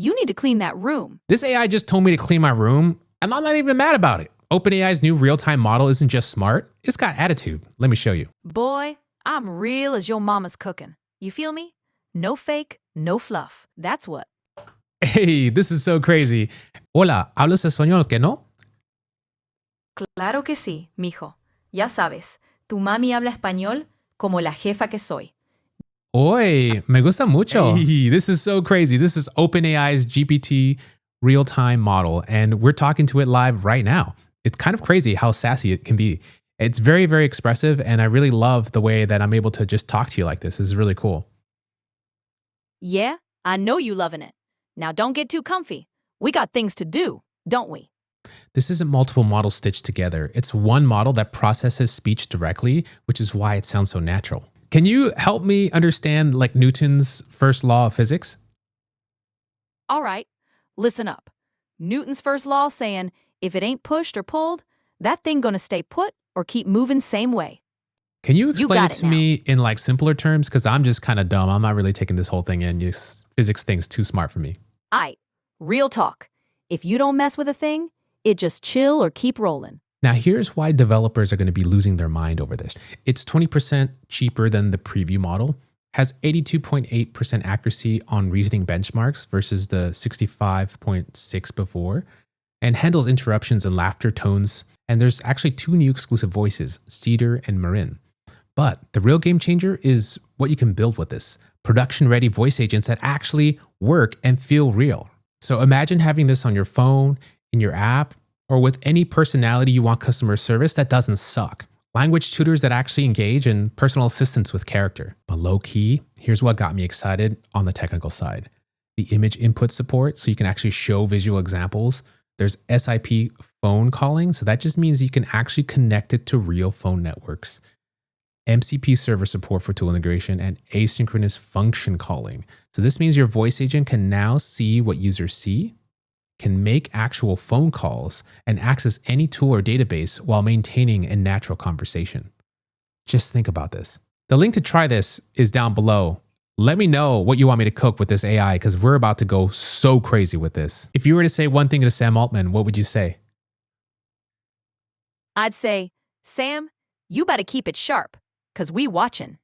You need to clean that room. This AI just told me to clean my room, and I'm not even mad about it. OpenAI's new real-time model isn't just smart, it's got attitude. Let me show you. Boy, I'm real as your mama's cooking. You feel me? No fake, no fluff. That's what. Hey, this is so crazy. Hola, ¿hablas español, que no? Claro que sí, mijo. Ya sabes, tu mami habla español como la jefa que soy. Oy, me gusta mucho. Hey, this is so crazy. This is OpenAI's GPT real-time model, and we're talking to it live right now. It's kind of crazy how sassy it can be. It's very, very expressive, and I really love the way that I'm able to just talk to you like this. This is really cool. Yeah, I know you loving it. Now don't get too comfy. We got things to do, don't we? This isn't multiple models stitched together. It's one model that processes speech directly, which is why it sounds so natural. Can you help me understand like Newton's first law of physics? All right, listen up. Newton's first law saying, if it ain't pushed or pulled, that thing gonna stay put or keep moving same way. Can you explain it to now. me in like simpler terms? Because I'm just kind of dumb. I'm not really taking this whole thing in. Physics thing's too smart for me. Aight, real talk. If you don't mess with a thing, it just chill or keep rolling. Now, here's why developers are going to be losing their mind over this. It's 20% cheaper than the preview model, has 82.8% accuracy on reasoning benchmarks versus the 65.6 before, and handles interruptions and laughter tones. And there's actually 2 new exclusive voices, Cedar and Marin. But the real game changer is what you can build with this. Production-ready voice agents that actually work and feel real. So imagine having this on your phone, in your app, or with any personality you want customer service that doesn't suck. Language tutors that actually engage, and personal assistants with character. But low-key, here's what got me excited on the technical side. The image input support, so you can actually show visual examples. There's SIP phone calling, so that just means you can actually connect it to real phone networks. MCP server support for tool integration, and asynchronous function calling. So this means your voice agent can now see what users see, can make actual phone calls, and access any tool or database while maintaining a natural conversation. Just think about this. The link to try this is down below. Let me know what you want me to cook with this AI, because we're about to go so crazy with this. If you were to say one thing to Sam Altman, what would you say? I'd say, Sam, you better keep it sharp, 'cause we watching.